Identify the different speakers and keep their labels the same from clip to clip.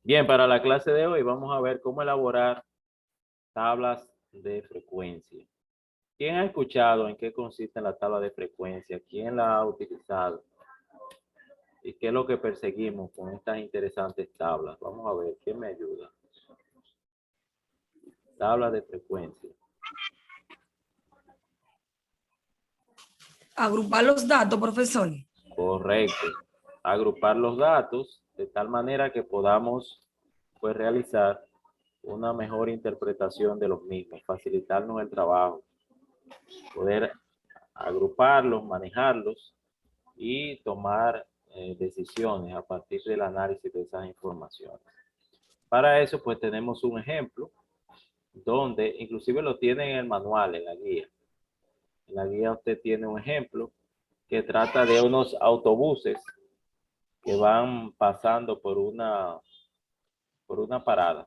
Speaker 1: Bien, para la clase de hoy vamos a ver cómo elaborar tablas de frecuencia. ¿Quién ha escuchado en qué consiste la tabla de frecuencia? ¿Quién la ha utilizado? ¿Y qué es lo que perseguimos con estas interesantes tablas? Vamos a ver, ¿quién me ayuda? Tabla de frecuencia.
Speaker 2: Agrupar los datos, profesor.
Speaker 1: Correcto. Agrupar los datos de tal manera que podamos pues, realizar una mejor interpretación de los mismos, facilitarnos el trabajo, poder agruparlos, manejarlos y tomar decisiones a partir del análisis de esas informaciones. Para eso, pues tenemos un ejemplo donde inclusive lo tiene en el manual, en la guía. En la guía usted tiene un ejemplo que trata de unos autobuses que van pasando por una parada.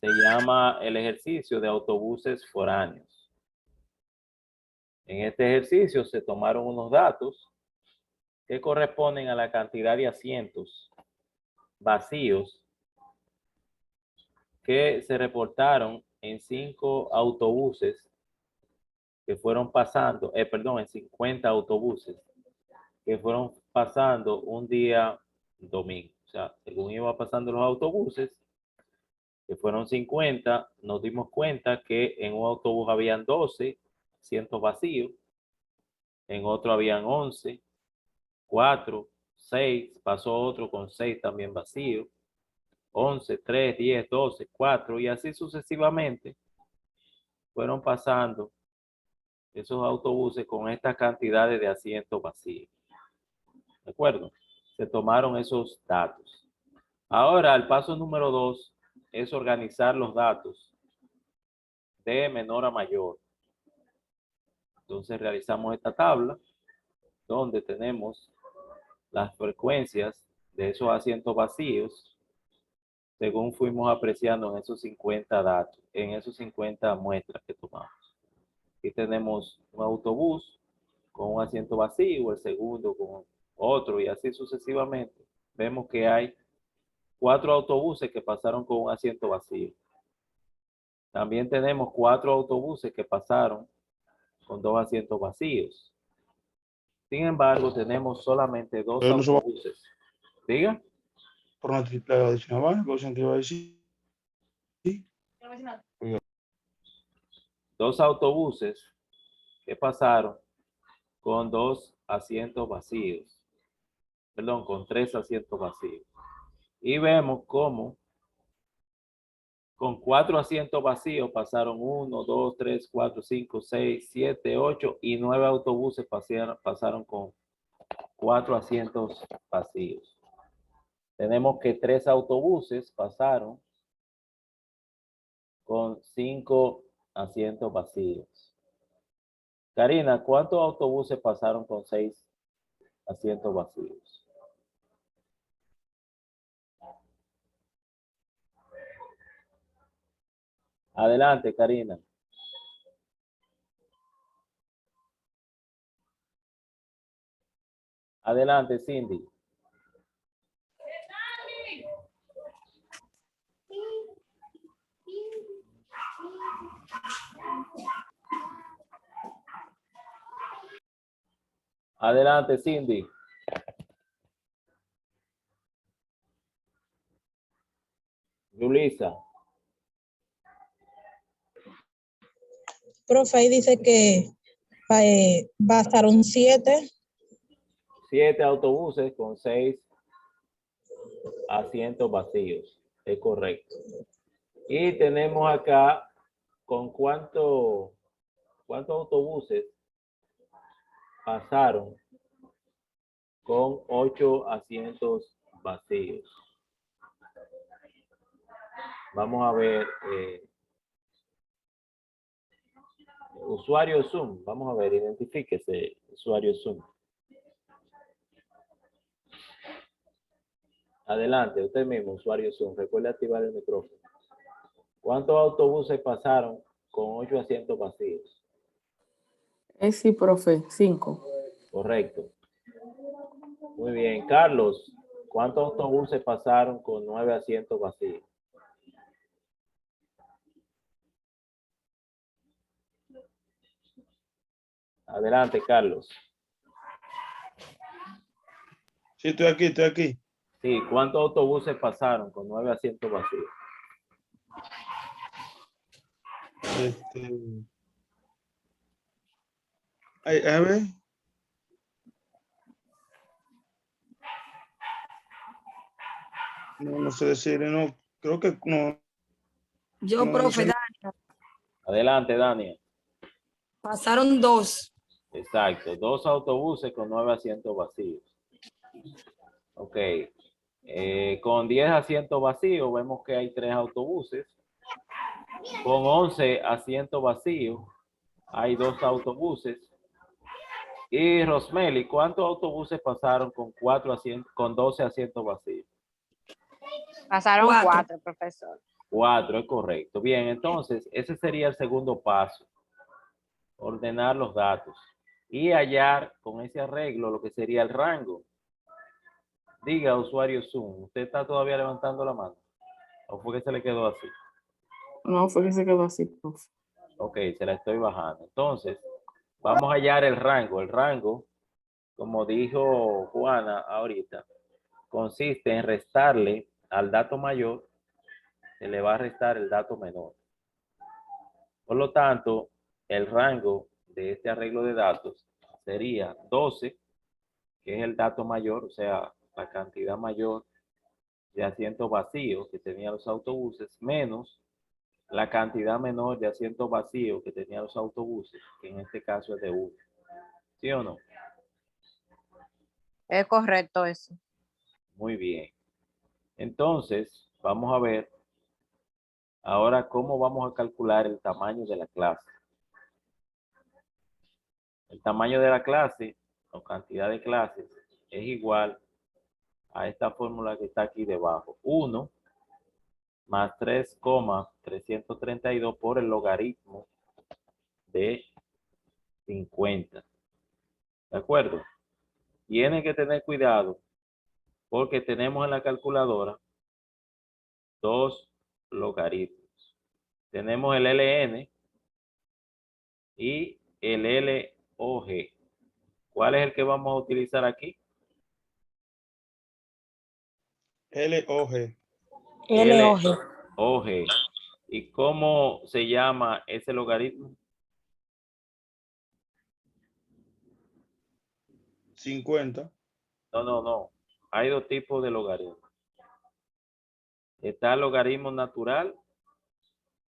Speaker 1: Se llama el ejercicio de autobuses foráneos. En este ejercicio se tomaron unos datos que corresponden a la cantidad de asientos vacíos que se reportaron en 5 autobuses que fueron pasando, en 50 autobuses que fueron pasando un día domingo. O sea, según iba pasando los autobuses, que fueron 50, nos dimos cuenta que en un autobús habían 12 asientos vacíos, en otro habían 11, 4, 6, pasó otro con 6 también vacíos, 11, 3, 10, 12, 4 y así sucesivamente fueron pasando esos autobuses con estas cantidades de asientos vacíos. ¿De acuerdo? Se tomaron esos datos. Ahora, el paso número 2 es organizar los datos de menor a mayor. Entonces realizamos esta tabla donde tenemos las frecuencias de esos asientos vacíos según fuimos apreciando en esos 50 datos, en esos 50 muestras que tomamos. Aquí tenemos un autobús con un asiento vacío, el segundo con otro y así sucesivamente. Vemos que hay 4 autobuses que pasaron con un asiento vacío. También tenemos 4 autobuses que pasaron con 2 asientos vacíos. Sin embargo, tenemos solamente 2 autobuses. ¿Diga?
Speaker 3: Por una triple adicional, te iba a decir.
Speaker 1: 2 autobuses que pasaron con 2 asientos vacíos. Perdón, con 3 asientos vacíos. Y vemos cómo con 4 asientos vacíos pasaron 1, 2, 3, 4, 5, 6, 7, 8 y 9 autobuses pasaron con 4 asientos vacíos. Tenemos que 3 autobuses pasaron con 5 asientos vacíos. Karina, ¿cuántos autobuses pasaron con 6 asientos vacíos? Adelante, Karina. Adelante, Cindy. Adelante, Cindy. Yulisa.
Speaker 4: Profe, ahí dice que bastaron 7.
Speaker 1: 7 autobuses con 6 asientos vacíos. Es correcto. Y tenemos acá con cuántos autobuses pasaron con 8 asientos vacíos. Vamos a ver. Usuario Zoom. Vamos a ver, identifíquese, usuario Zoom. Adelante, usted mismo, usuario Zoom. Recuerde activar el micrófono. ¿Cuántos autobuses pasaron con 8 asientos vacíos?
Speaker 5: Sí, profe, 5.
Speaker 1: Correcto. Muy bien. Carlos, ¿Cuántos autobuses pasaron con 9 asientos vacíos? Adelante, Carlos.
Speaker 3: Sí, estoy aquí, estoy aquí.
Speaker 1: Sí, ¿cuántos autobuses pasaron con 9 asientos vacíos?
Speaker 3: A ver. No, no sé decir, no, creo que no.
Speaker 2: Yo,
Speaker 3: No,
Speaker 2: profe,
Speaker 3: no sé.
Speaker 1: Adelante, Daniel.
Speaker 2: pasaron 2.
Speaker 1: Exacto, 2 autobuses con 9 asientos vacíos. Ok. Con 10 asientos vacíos, vemos que hay 3 autobuses. Con 11 asientos vacíos, hay 2 autobuses. Y Rosmeli, ¿cuántos autobuses pasaron con 4 asientos, con 12 asientos vacíos?
Speaker 5: Pasaron
Speaker 2: 4.
Speaker 5: 4, profesor.
Speaker 1: 4, es correcto. Bien, entonces, ese sería el segundo paso. Ordenar los datos. Y hallar con ese arreglo lo que sería el rango. Diga, usuario Zoom, ¿usted está todavía levantando la mano? ¿O fue que se le quedó así?
Speaker 6: No, fue que se quedó así, profe.
Speaker 1: Ok, se la estoy bajando. Entonces, vamos a hallar el rango. El rango, como dijo Juana ahorita, consiste en restarle al dato mayor, se le va a restar el dato menor. Por lo tanto, el rango de este arreglo de datos sería 12, que es el dato mayor, o sea, la cantidad mayor de asientos vacíos que tenían los autobuses, menos la cantidad menor de asientos vacíos que tenían los autobuses, que en este caso es de 1. ¿Sí o no?
Speaker 5: Es correcto eso.
Speaker 1: Muy bien. Entonces, vamos a ver ahora cómo vamos a calcular el tamaño de la clase. El tamaño de la clase o cantidad de clases es igual a esta fórmula que está aquí debajo. 1 más 3,332 por el logaritmo de 50. ¿De acuerdo? Tienen que tener cuidado porque tenemos en la calculadora 2 logaritmos. Tenemos el LN y el LOG. ¿Cuál es el que vamos a utilizar aquí?
Speaker 3: LOG.
Speaker 2: LOG.
Speaker 1: LOG. ¿Y cómo se llama ese logaritmo?
Speaker 3: 50.
Speaker 1: No. Hay 2 tipos de logaritmos. Está el logaritmo natural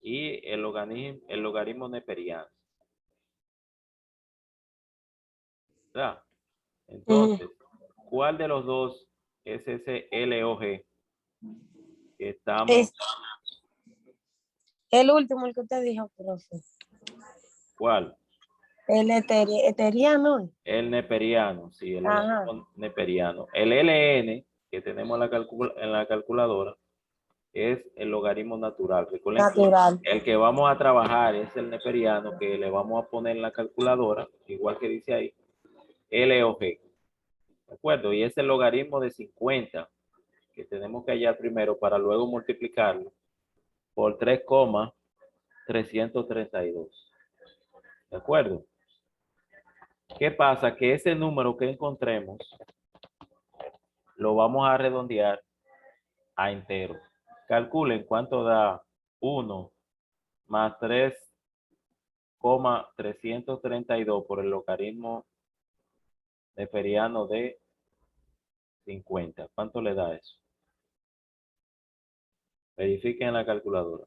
Speaker 1: y el logaritmo neperiano. ¿Verdad? Entonces, ¿cuál de los dos es ese LOG que estamos?
Speaker 7: Es el último, el que usted dijo, profe.
Speaker 1: ¿Cuál?
Speaker 7: El eteriano.
Speaker 1: El neperiano, sí, el
Speaker 7: Ajá.
Speaker 1: logaritmo neperiano. El LN que tenemos en la calculadora es el logaritmo natural. Recuerden
Speaker 7: Natural.
Speaker 1: que el que vamos a trabajar es el neperiano que le vamos a poner en la calculadora, igual que dice ahí, LOG. ¿De acuerdo? Y es el logaritmo de 50 que tenemos que hallar primero para luego multiplicarlo por 3,332. ¿De acuerdo? ¿Qué pasa? Que ese número que encontremos lo vamos a redondear a entero. Calculen cuánto da 1 más 3,332 por el logaritmo neperiano de 50. ¿Cuánto le da eso? Verifiquen en la calculadora.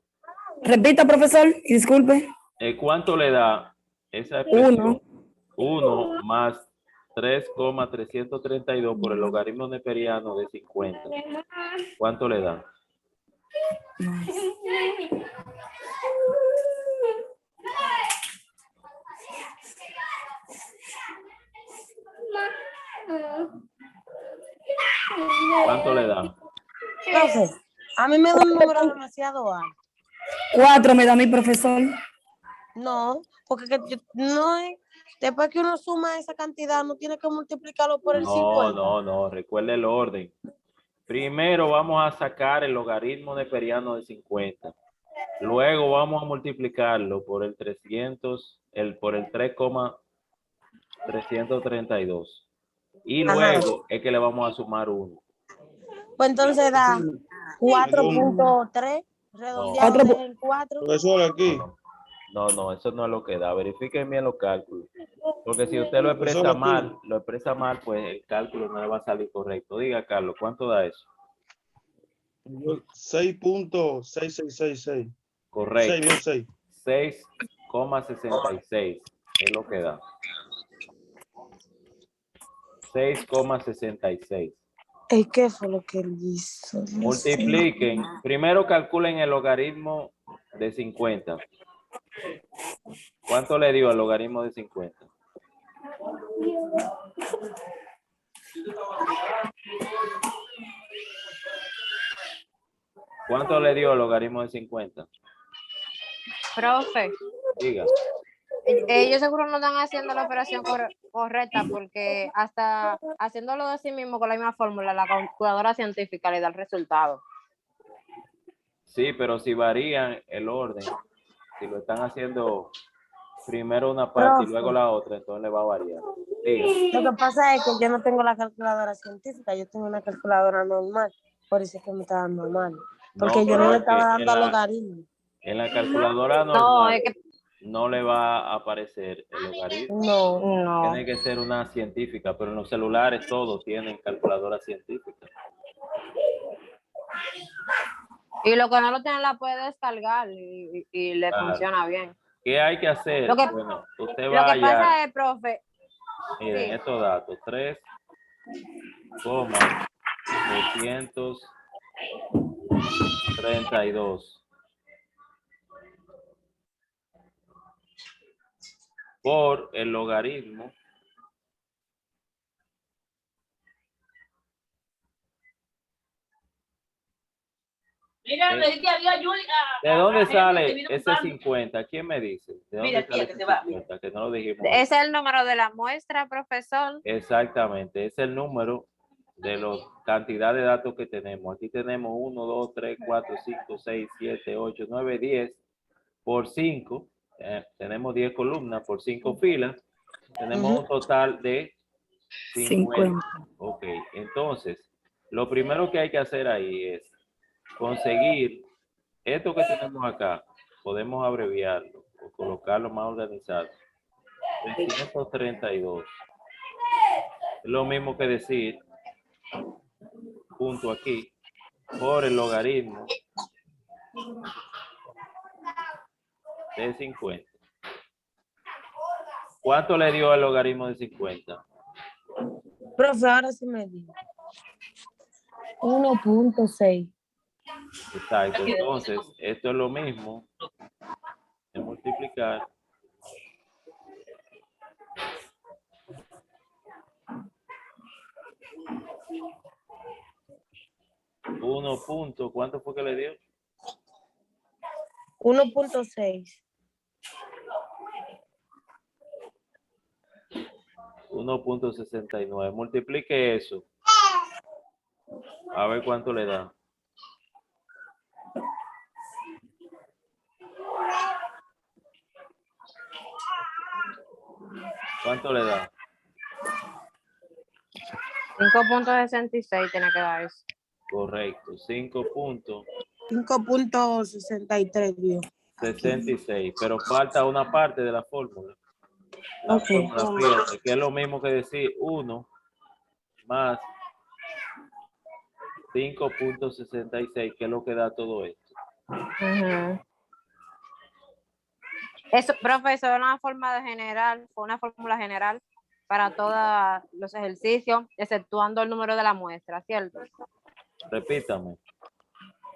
Speaker 2: Repita, profesor, y disculpe.
Speaker 1: ¿Cuánto le da esa expresión? 1 más 3,332 por el logaritmo neperiano de 50. ¿Cuánto le da? ¿Cuánto le da?
Speaker 7: Profe, a mí me da un número demasiado alto.
Speaker 2: 4 me da mi profesor.
Speaker 7: No, porque no es. Después que uno suma esa cantidad, no tiene que multiplicarlo por el 50.
Speaker 1: No. Recuerde el orden. Primero vamos a sacar el logaritmo neperiano de 50. Luego vamos a multiplicarlo por el 300, por el 3,332. Y
Speaker 7: Ajá.
Speaker 1: luego es que le vamos a sumar 1.
Speaker 7: Pues entonces da 4.3 redondeado
Speaker 2: Cuatro pu-
Speaker 7: en 4.
Speaker 3: Profesor, aquí.
Speaker 1: No, eso no es lo que da. Verifiquen bien los cálculos. Porque si usted lo expresa
Speaker 3: Profesor, aquí.
Speaker 1: mal, pues el cálculo no le va a salir correcto. Diga, Carlos, ¿cuánto da eso?
Speaker 3: 6.6666.
Speaker 1: Correcto.
Speaker 3: 6.
Speaker 1: 6,66 es lo que da. 6,66.
Speaker 7: ¿Qué fue lo que él hizo?
Speaker 1: Multipliquen. Primero calculen el logaritmo de 50. ¿Cuánto le dio el logaritmo de 50? ¿Cuánto le dio el logaritmo de 50?
Speaker 5: Profe,
Speaker 1: Diga.
Speaker 5: ellos seguro no están haciendo la operación correcta porque hasta haciéndolo de así mismo con la misma fórmula, la calculadora científica le da el resultado.
Speaker 1: Sí, pero si varían el orden, si lo están haciendo primero una parte y luego la otra, entonces le va a variar. Diga.
Speaker 7: Lo que pasa es que yo no tengo la calculadora científica, yo tengo una calculadora normal, por eso es que me está dando mal. Porque yo no
Speaker 1: pero
Speaker 7: le
Speaker 1: es que
Speaker 7: estaba dando logaritmo.
Speaker 1: en la calculadora
Speaker 5: No,
Speaker 1: normal
Speaker 5: es que
Speaker 1: no le va a aparecer el logaritmo.
Speaker 7: No.
Speaker 5: no.
Speaker 1: Tiene que ser una científica, pero en los celulares todos tienen calculadora científica.
Speaker 5: Y lo que no lo tiene la puede descargar y le
Speaker 1: Claro.
Speaker 5: funciona bien.
Speaker 1: ¿Qué hay que hacer?
Speaker 5: Lo que-
Speaker 1: Bueno, usted
Speaker 5: Lo
Speaker 1: va
Speaker 5: que pasa
Speaker 1: allá,
Speaker 5: es, profe,
Speaker 1: miren
Speaker 5: sí.
Speaker 1: estos datos, 3,232 por el logaritmo
Speaker 8: Mira, me dice adiós, Julia.
Speaker 1: ¿de dónde
Speaker 8: Gente
Speaker 1: sale
Speaker 8: que vino
Speaker 1: ese
Speaker 8: buscando.
Speaker 1: 50? ¿Quién me dice? ¿De
Speaker 8: Mira,
Speaker 1: dónde sale
Speaker 8: tía, que
Speaker 1: ese
Speaker 8: se va,
Speaker 1: 50? Que no lo dijimos.
Speaker 5: Ese es el número de la muestra, profesor.
Speaker 1: Exactamente, es el número de la cantidad de datos que tenemos. Aquí tenemos 1, 2, 3, 4, 5, 6, 7, 8, 9, 10 por 5. Tenemos 10 columnas por 5 filas. Tenemos un total de 50. Ok, entonces, lo primero que hay que hacer ahí es conseguir esto que tenemos acá. Podemos abreviarlo o colocarlo más organizado. 332. Es lo mismo que decir, punto aquí, por el logaritmo de 50. ¿Cuánto le dio el logaritmo de 50?
Speaker 7: Profe, ahora sí me dijo. 1.6.
Speaker 1: Exacto. Entonces, esto es lo mismo de multiplicar ¿cuánto fue que le dio?
Speaker 7: 1.6.
Speaker 1: 1,69. Multiplique eso. A ver cuánto le da. ¿Cuánto le da?
Speaker 5: 5.66 tiene que dar eso.
Speaker 1: Correcto.
Speaker 7: 5.63, Dios.
Speaker 1: 5,66. Pero falta una parte de la fórmula. La
Speaker 7: Ok.
Speaker 1: fórmula, fíjate, que es lo mismo que decir 1 más 5,66, que es lo que da todo esto.
Speaker 5: Ujú. Eso, profesor, fue una fórmula general para todos los ejercicios, exceptuando el número de la muestra, ¿cierto?
Speaker 1: Repítame.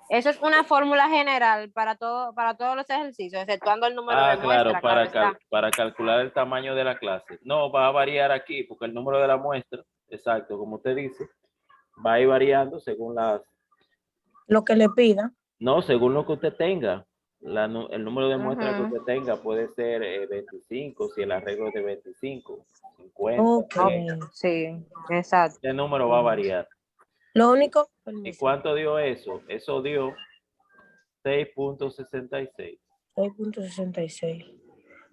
Speaker 5: Eso es una fórmula general para todos los ejercicios, exceptuando el número de
Speaker 1: Claro,
Speaker 5: muestra, claro está.
Speaker 1: para calcular el tamaño de la clase. No, va a variar aquí, porque el número de la muestra, exacto, como usted dice, va a ir variando según
Speaker 7: Lo que le pida.
Speaker 1: no, según lo que usted tenga. El número de muestras que
Speaker 5: Ujú.
Speaker 1: usted tenga puede ser 25, si el arreglo es de 25, 50.
Speaker 7: Ok.
Speaker 5: Sí, exacto.
Speaker 1: Este número va a variar.
Speaker 7: Lo único,
Speaker 1: ¿Y
Speaker 7: permiso,
Speaker 1: cuánto dio eso? Eso dio 6.66.
Speaker 7: 6.66.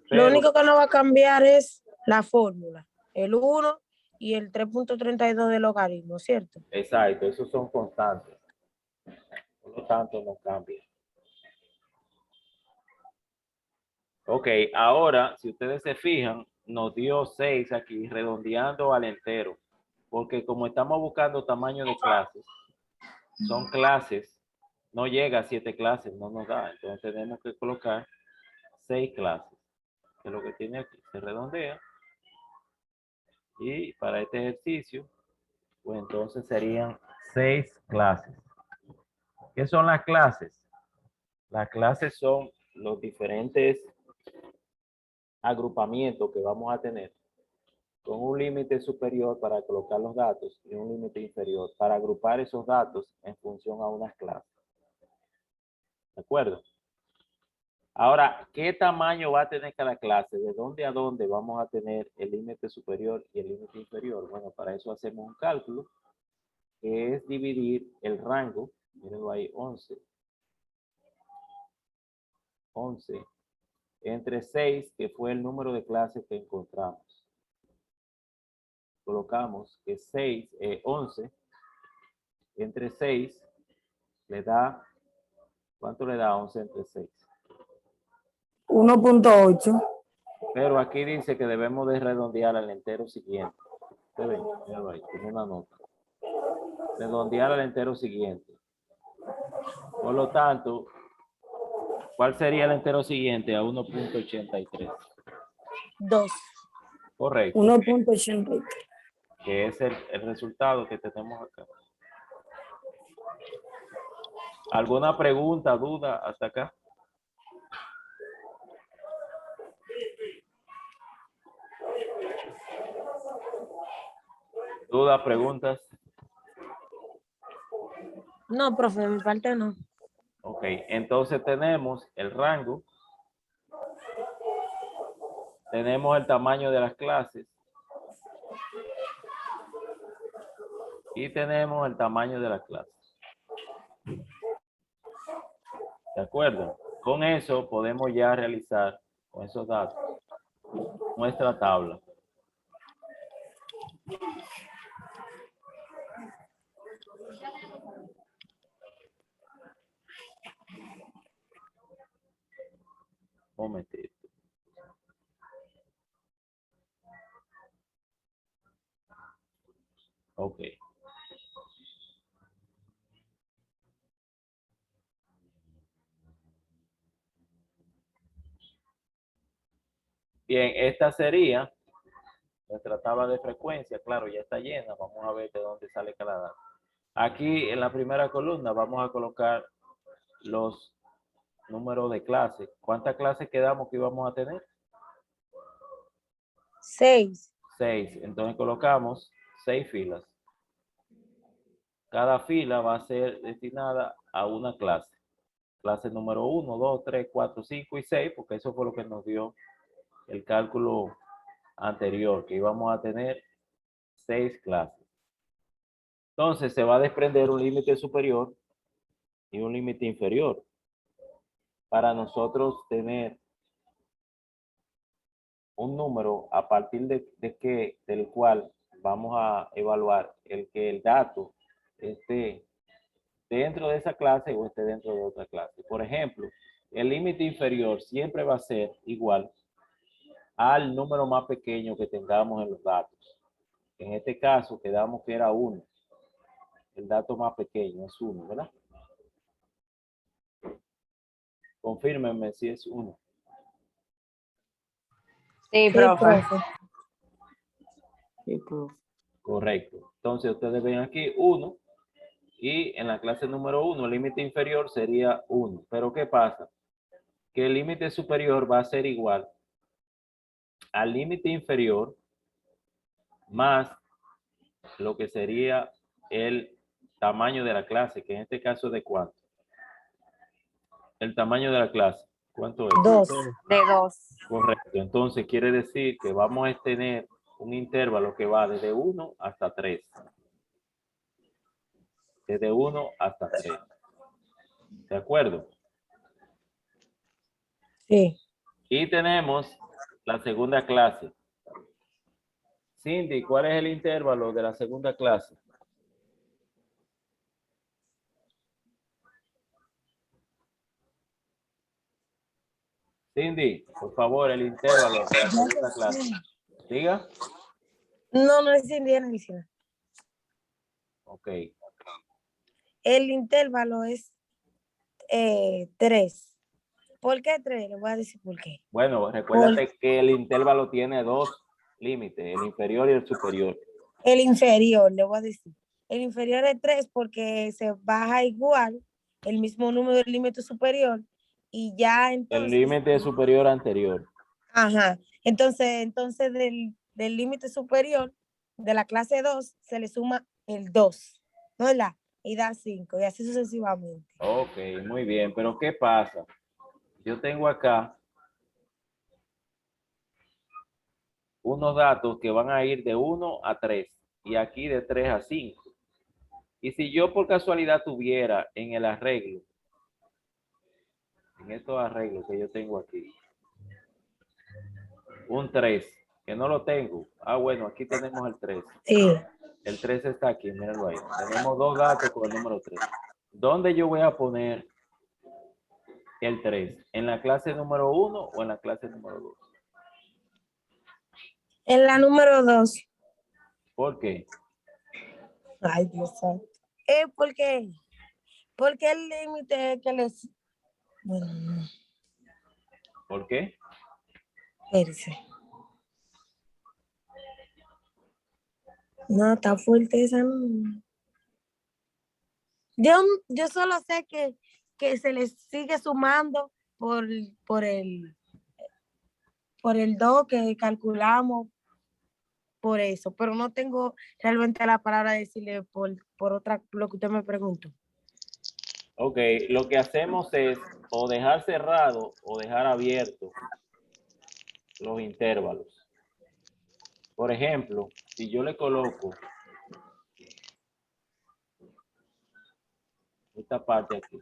Speaker 1: Pero,
Speaker 7: Lo único que no va a cambiar es la fórmula, el 1 y el 3.32 del logaritmo, ¿cierto?
Speaker 1: exacto, esos son constantes. Por lo tanto, no cambia. Ok, ahora, si ustedes se fijan, nos dio 6 aquí, redondeando al entero. Porque como estamos buscando tamaño de clases, son clases, no llega a 7 clases, no nos da. Entonces tenemos que colocar 6 clases, que es lo que tiene aquí. Se redondea. Y para este ejercicio, pues entonces serían 6 clases. ¿Qué son las clases? Las clases son los diferentes agrupamientos que vamos a tener con un límite superior para colocar los datos y un límite inferior para agrupar esos datos en función a unas clases. ¿De acuerdo? Ahora, ¿qué tamaño va a tener cada clase? ¿De dónde a dónde vamos a tener el límite superior y el límite inferior? Bueno, para eso hacemos un cálculo que es dividir el rango, mírenlo ahí, 11 entre 6, que fue el número de clases que encontramos. Colocamos que 11 entre 6 le da, ¿cuánto le da 11 entre 6?
Speaker 2: 1.8.
Speaker 1: Pero aquí dice que debemos de redondear al entero siguiente. Ustedes ven, míralo ahí, tiene una nota. Redondear al entero siguiente. Por lo tanto, ¿cuál sería el entero siguiente a 1.83?
Speaker 7: 2.
Speaker 1: Correcto.
Speaker 2: 1.83.
Speaker 1: Que es el resultado que tenemos acá. ¿Alguna pregunta, duda hasta acá? ¿Dudas, preguntas?
Speaker 7: No, profe, de mi parte no.
Speaker 1: Ok, entonces tenemos el rango, tenemos el tamaño de las clases y tenemos el tamaño de las clases. ¿De acuerdo? Con eso podemos ya realizar, con esos datos, nuestra tabla. Un momentito. Ok. Bien, esta sería nuestra tabla de frecuencia. Claro, ya está llena. Vamos a ver de dónde sale cada dato. Aquí en la primera columna vamos a colocar los números de clases. ¿Cuántas clases quedamos que íbamos a tener?
Speaker 7: 6.
Speaker 1: 6. Entonces colocamos 6 filas. Cada fila va a ser destinada a una clase. Clase número 1, 2, 3, 4, 5 y 6, porque eso fue lo que nos dio el cálculo anterior, que íbamos a tener 6 clases. Entonces se va a desprender un límite superior y un límite inferior para nosotros tener un número a partir del cual vamos a evaluar el que el dato esté dentro de esa clase o esté dentro de otra clase. Por ejemplo, el límite inferior siempre va a ser igual al número más pequeño que tengamos en los datos. En este caso quedamos que era 1. El dato más pequeño es 1, ¿verdad? Confírmenme si es 1.
Speaker 5: Sí,
Speaker 7: Sí,
Speaker 5: profe.
Speaker 7: profe.
Speaker 6: Sí, profe.
Speaker 1: Correcto. Entonces ustedes ven aquí 1 y en la clase número 1 el límite inferior sería 1. Pero ¿qué pasa? Que el límite superior va a ser igual al límite inferior más lo que sería el tamaño de la clase, que en este caso es de cuánto. El tamaño de la clase, ¿cuánto es?
Speaker 7: 2.
Speaker 5: De 2.
Speaker 1: Correcto. Entonces quiere decir que vamos a tener un intervalo que va desde 1 hasta 3. desde 1 hasta 3. ¿De acuerdo?
Speaker 7: Sí.
Speaker 1: Y tenemos la segunda clase. Cindy, ¿cuál es el intervalo de la segunda clase? Cindy, por favor, el intervalo de la segunda clase. Diga.
Speaker 7: No, no es indígena.
Speaker 1: Ok.
Speaker 7: El intervalo es 3. ¿Por qué 3? Le voy a decir por qué.
Speaker 1: Bueno, recuérdate que el intervalo tiene dos límites, el inferior y el superior.
Speaker 7: El inferior, le voy a decir. El inferior es 3 porque se baja igual el mismo número del límite superior y ya
Speaker 1: El
Speaker 7: entonces.
Speaker 1: límite superior anterior.
Speaker 7: Ajá. Entonces del límite superior de la clase 2 se le suma el 2, ¿no es verdad? Y da 5 y así sucesivamente.
Speaker 1: Ok, muy bien. Pero ¿qué pasa? Yo tengo acá unos datos que van a ir de 1 a 3 y aquí de 3 a 5. Y si yo por casualidad tuviera en el arreglo, en estos arreglos que yo tengo aquí, un 3, que no lo tengo. Ah, bueno, aquí tenemos el 3.
Speaker 7: Sí.
Speaker 1: El 3 está aquí, mírenlo ahí. Tenemos dos datos con el número 3. ¿Dónde yo voy a poner el 3? ¿En la clase número 1 o en la clase número 2?
Speaker 7: En la número 2.
Speaker 1: ¿Por qué?
Speaker 7: Ay, Dios santo. Porque el límite que les... Bueno, no,
Speaker 1: ¿Por qué?
Speaker 7: espérese. No, está fuerte esa. No. Yo solo sé que se les sigue sumando por el 2 que calculamos por eso, pero no tengo realmente la palabra de decirle por otra, lo que usted me preguntó.
Speaker 1: Ok, lo que hacemos es o dejar cerrado o dejar abierto los intervalos. Por ejemplo, si yo le coloco esta parte aquí,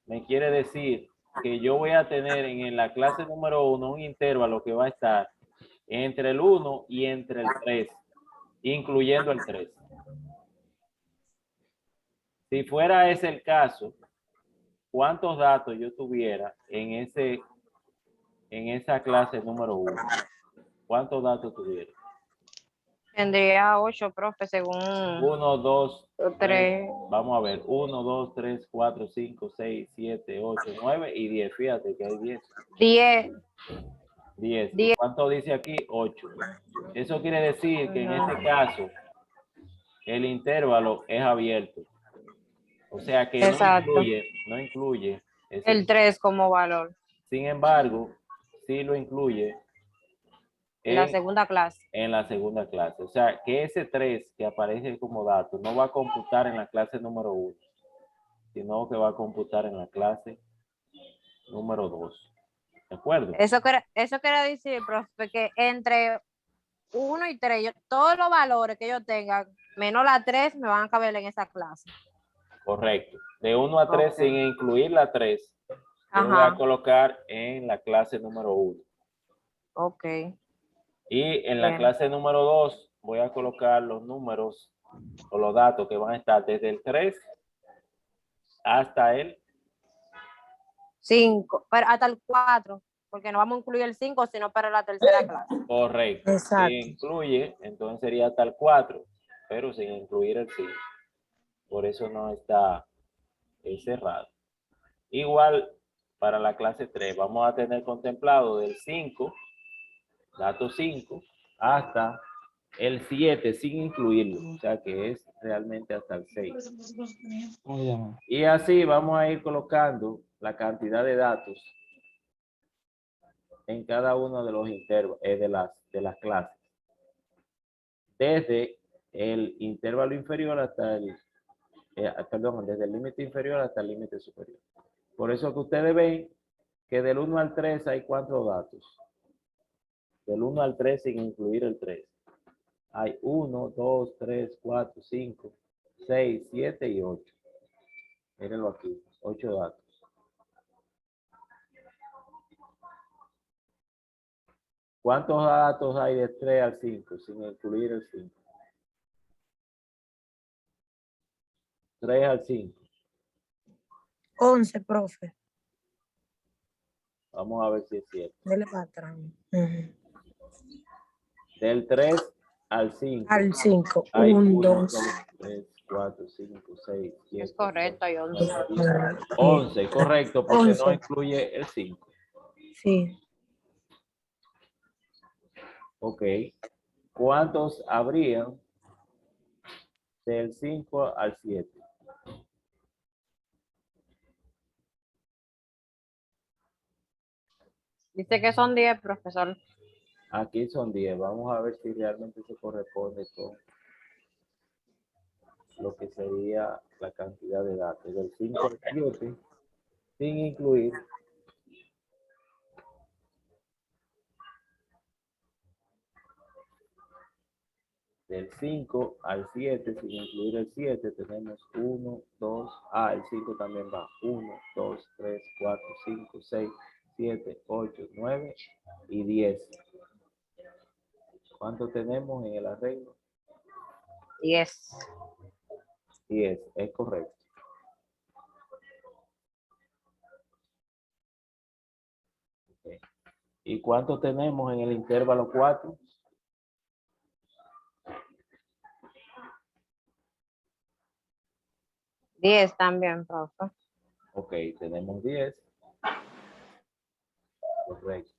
Speaker 1: me quiere decir que yo voy a tener en la clase número 1 un intervalo que va a estar entre el 1 y entre el 3, incluyendo el 3. Si fuera ese el caso, ¿cuántos datos yo tuviera en esa clase número 1? ¿Cuántos datos tuviera?
Speaker 5: Tendría 8, profe, según
Speaker 1: 1, 2, 3.
Speaker 5: 3.
Speaker 1: Vamos a ver. 1, 2, 3, 4, 5, 6, 7, 8, 9 y 10. Fíjate que hay 10.
Speaker 5: 10.
Speaker 1: 10.
Speaker 5: 10.
Speaker 1: ¿Cuánto dice aquí? 8. Eso quiere decir que en este caso el intervalo es abierto. O sea que
Speaker 5: Exacto.
Speaker 1: no incluye ese
Speaker 5: El 3 como valor.
Speaker 1: Sin embargo, sí lo incluye
Speaker 5: La segunda clase.
Speaker 1: en la segunda clase. O sea, que ese 3 que aparece como dato no va a computar en la clase número 1, sino que va a computar en la clase número 2. ¿De acuerdo?
Speaker 5: Eso quiere decir, profe, que entre 1 y 3, todos los valores que yo tenga, menos la 3, me van a caber en esa clase.
Speaker 1: Correcto. De 1 a 3,
Speaker 5: Okay.
Speaker 1: sin incluir la 3, yo voy a colocar en la clase número 1.
Speaker 5: Ok.
Speaker 1: Y en la clase número 2 voy a colocar los números o los datos que van a estar desde el 3 hasta el
Speaker 5: 5, pero hasta el 4, porque no vamos a incluir el 5, sino para la tercera clase.
Speaker 1: correcto.
Speaker 7: Exacto.
Speaker 1: Si incluye, entonces sería hasta el 4, pero sin incluir el 5. Por eso no está cerrado. Igual para la clase 3 vamos a tener contemplado del 5, dato 5, hasta el 7 sin incluirlo. O sea que es realmente hasta el 6. Y así vamos a ir colocando la cantidad de datos en cada uno de los intervalos de las clases. Desde el intervalo inferior hasta el, desde el límite inferior hasta el límite superior. Por eso que ustedes ven que del 1 al 3 hay 4 datos. Del 1 al 3 sin incluir el 3. Hay 1, 2, 3, 4, 5, 6, 7 y 8. Mírenlo aquí, 8 datos. ¿Cuántos datos hay de 3 al 5 sin incluir el 5? 3 al 5.
Speaker 7: 11, profe.
Speaker 1: Vamos a ver si es cierto.
Speaker 7: Dele para atrás. Ujú.
Speaker 1: Del 3 al 5.
Speaker 7: Al 5.
Speaker 1: Hay
Speaker 7: 1,
Speaker 1: 1,
Speaker 7: 2,
Speaker 1: 2, 3, 4, 5, 6, 7.
Speaker 5: Es correcto, hay 11.
Speaker 1: 11, correcto, porque
Speaker 7: 11.
Speaker 1: no incluye el 5.
Speaker 7: Sí.
Speaker 1: Ok. ¿Cuántos habrían del 5 al 7?
Speaker 5: Dice que son 10, profesor.
Speaker 1: Aquí son 10. Vamos a ver si realmente se corresponde con lo que sería la cantidad de datos. Del 5 al 7, sin incluir del 5 al 7, sin incluir el 7, tenemos 1, 2, el 5 también va. 1, 2, 3, 4, 5, 6, 7, 8, 9 y 10. ¿Cuánto tenemos en el arreglo?
Speaker 5: 10.
Speaker 1: 10, es correcto. Okay. ¿Y cuánto tenemos en el intervalo 4?
Speaker 5: Diez también, profe.
Speaker 1: Ok, tenemos 10. Correcto.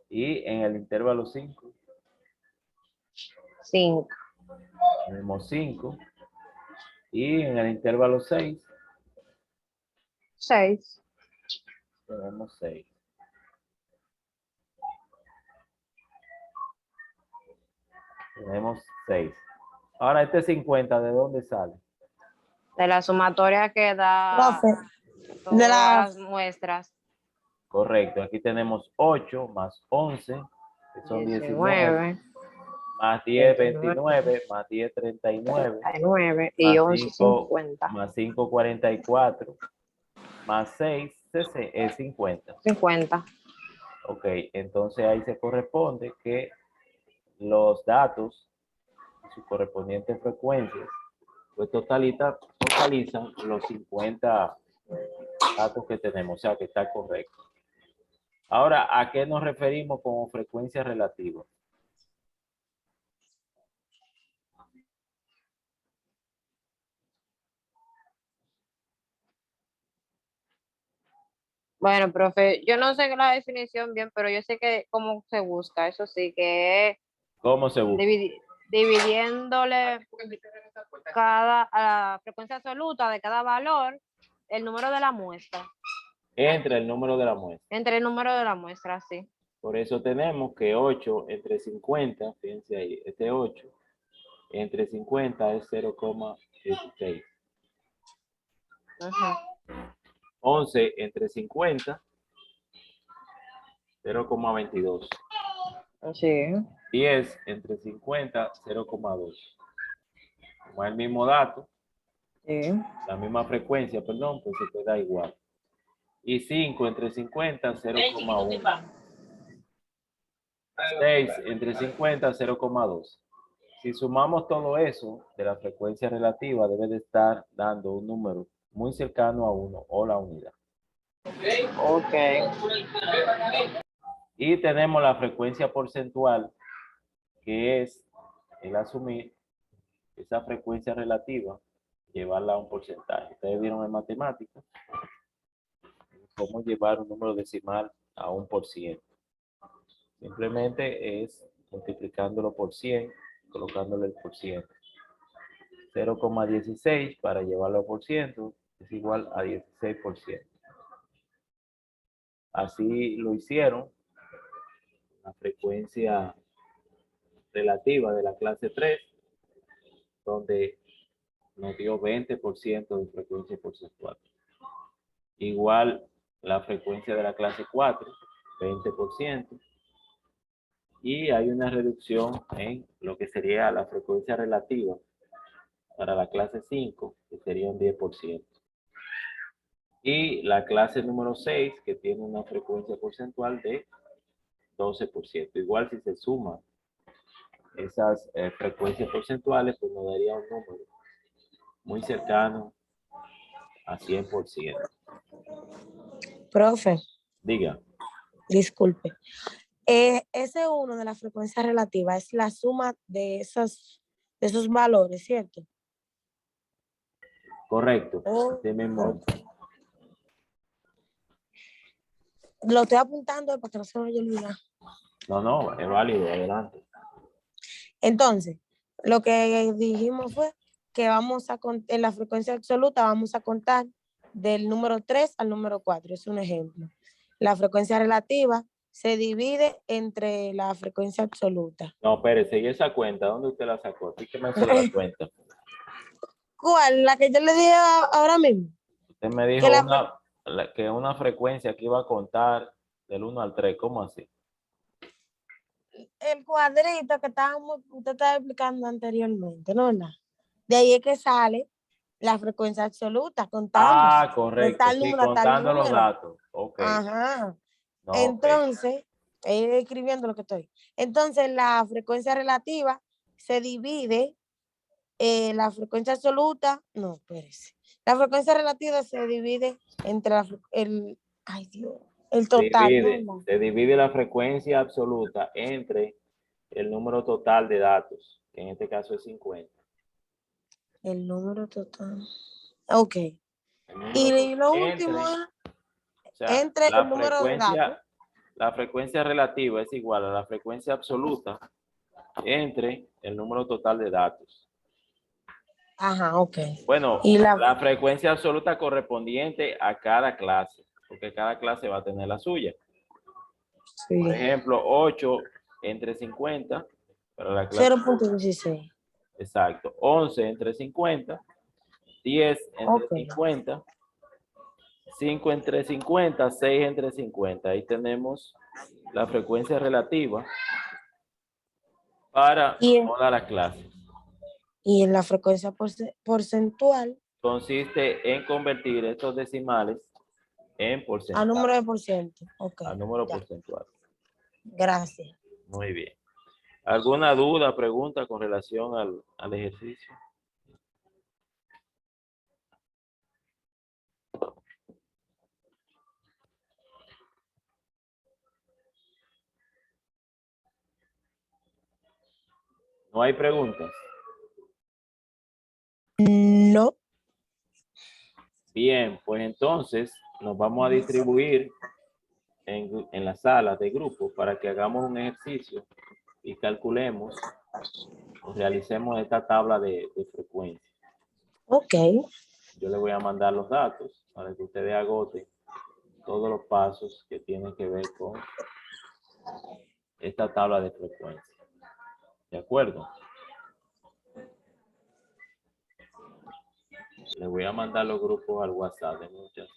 Speaker 1: Y en el intervalo 5
Speaker 5: 5.
Speaker 1: tenemos 5. Y en el intervalo 6
Speaker 5: 6.
Speaker 1: tenemos 6. Tenemos 6. Ahora este 50, ¿de dónde sale?
Speaker 5: De la sumatoria que da
Speaker 7: Profe,
Speaker 5: todas
Speaker 7: de la-
Speaker 5: las muestras.
Speaker 1: Correcto, aquí tenemos 8 más 11, que son 19,
Speaker 5: 19.
Speaker 1: más 10,
Speaker 5: 29,
Speaker 1: 29, más 10, 39,
Speaker 5: 39 y
Speaker 1: más
Speaker 5: 11,
Speaker 1: 5,
Speaker 5: 50.
Speaker 1: más 5, 44, más 6, 50.
Speaker 5: 50.
Speaker 1: Ok, entonces ahí se corresponde que los datos, sus correspondientes frecuencias, pues totalizan los 50 datos que tenemos, o sea que está correcto. Ahora, ¿a qué nos referimos como frecuencia relativa?
Speaker 5: Bueno, profe, yo no sé la definición bien, pero yo sé que cómo se busca, eso sí, que es
Speaker 1: ¿Cómo se busca?
Speaker 5: dividiéndole a la frecuencia absoluta de cada valor, el número de la muestra,
Speaker 1: Entre el número de la muestra.
Speaker 5: entre el número de la muestra, sí.
Speaker 1: Por eso tenemos que 8 entre 50, fíjense ahí, este 8 entre 50 es 0,16.
Speaker 5: Ajá.
Speaker 1: 11 entre 50, 0,22.
Speaker 5: Sí.
Speaker 1: 10 entre 50, 0,2. Como es el mismo dato,
Speaker 5: Sí.
Speaker 1: la misma frecuencia, perdón, pues se queda igual. Y 5 entre 50, 0,1. 6 entre 50, 0,2. Si sumamos todo eso de la frecuencia relativa, debe de estar dando un número muy cercano a 1 o la unidad.
Speaker 5: Ok.
Speaker 1: Y tenemos la frecuencia porcentual, que es el asumir esa frecuencia relativa, llevarla a un porcentaje. Ustedes vieron en matemáticas cómo llevar un número decimal a un por ciento. Simplemente es multiplicándolo por 100, colocándole el por ciento. 0,16 para llevarlo a por ciento es igual a 16%. Así lo hicieron la frecuencia relativa de la clase 3, donde nos dio 20% de frecuencia porcentual. Igual la frecuencia de la clase 4, 20%. Y hay una reducción en lo que sería la frecuencia relativa para la clase 5, que sería un 10%. Y la clase número 6, que tiene una frecuencia porcentual de 12%. Igual si se suman esas frecuencias porcentuales, pues nos daría un número muy cercano a 100%.
Speaker 7: Profe,
Speaker 1: Diga,
Speaker 7: disculpe. Ese uno de la frecuencia relativa es la suma de esos valores, ¿cierto?
Speaker 1: correcto.
Speaker 7: Oh,
Speaker 1: Así mismo es.
Speaker 7: Lo estoy apuntando para que no se me vaya a olvidar.
Speaker 1: No, es válido, adelante.
Speaker 7: Entonces, lo que dijimos fue que en la frecuencia absoluta vamos a contar del número 3 al número 4. Es un ejemplo. La frecuencia relativa se divide entre la frecuencia absoluta.
Speaker 1: No, espérese, ¿y esa cuenta? ¿Dónde usted la sacó? Así que me hizo la cuenta.
Speaker 7: ¿Cuál? La que yo le dije ahora mismo.
Speaker 1: Usted me dijo
Speaker 7: Que la,
Speaker 1: que una frecuencia que iba a contar del 1 al 3. ¿Cómo así?
Speaker 7: el cuadrito que usted estaba explicando anteriormente, ¿no? De ahí es que sale la frecuencia absoluta, contamos.
Speaker 1: Ah,
Speaker 7: De
Speaker 1: correcto.
Speaker 7: tal
Speaker 1: Sí,
Speaker 7: número a tal
Speaker 1: contando los
Speaker 7: número.
Speaker 1: datos. Ok.
Speaker 7: Ajá.
Speaker 1: No, ok.
Speaker 7: Entonces, escribiendo lo que estoy. Entonces, la frecuencia relativa se divide, la frecuencia absoluta, no, espérese. La frecuencia relativa se divide entre ay Dios, el total, ¿no?
Speaker 1: Se divide la frecuencia absoluta entre el número total de datos, que en este caso es 50.
Speaker 7: El número total. Ok.
Speaker 1: El número
Speaker 7: Y lo último
Speaker 1: entre,
Speaker 7: es
Speaker 1: o sea,
Speaker 7: entre el número de datos.
Speaker 1: la frecuencia relativa es igual a la frecuencia absoluta entre el número total de datos.
Speaker 7: Ajá, ok.
Speaker 1: Bueno,
Speaker 7: Y
Speaker 1: la frecuencia absoluta correspondiente a cada clase, porque cada clase va a tener la suya.
Speaker 7: sí,
Speaker 1: Por ejemplo, 8 entre 50 para la clase.
Speaker 7: 0.16.
Speaker 1: Exacto. 11 entre 50, 10 entre
Speaker 7: Ok.
Speaker 1: 50, 5 entre 50, 6 entre 50. Ahí tenemos la frecuencia relativa para
Speaker 7: Y,
Speaker 1: todas las clases.
Speaker 7: y en la frecuencia porcentual
Speaker 1: Consiste en convertir estos decimales en
Speaker 7: a
Speaker 1: porcentaje,
Speaker 7: número de por ciento. Ok,
Speaker 1: a número
Speaker 7: ya.
Speaker 1: porcentual.
Speaker 7: Gracias.
Speaker 1: Muy bien. ¿Alguna duda, pregunta con relación al ejercicio? ¿No hay preguntas?
Speaker 7: No.
Speaker 1: Bien, pues entonces nos vamos a distribuir en la sala de grupo para que hagamos un ejercicio y calculemos o realicemos esta tabla de frecuencia.
Speaker 7: Ok.
Speaker 1: Yo le voy a mandar los datos para que ustedes agoten todos los pasos que tienen que ver con esta tabla de frecuencia. ¿De acuerdo? Le voy a mandar los grupos al WhatsApp de muchas.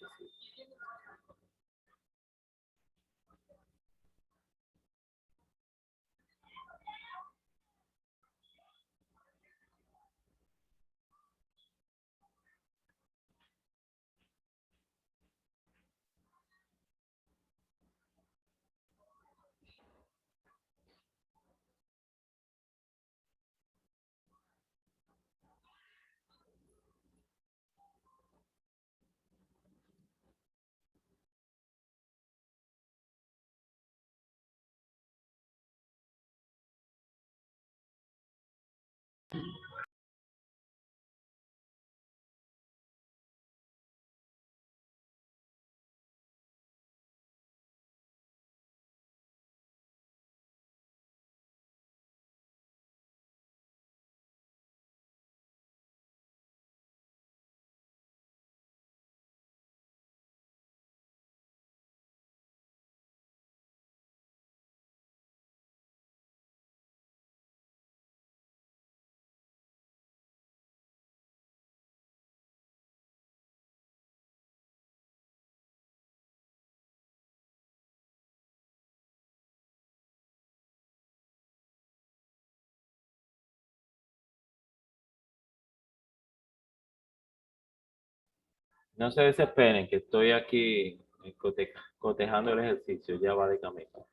Speaker 1: No se desesperen, que estoy aquí cotejando el ejercicio, ya va de camino.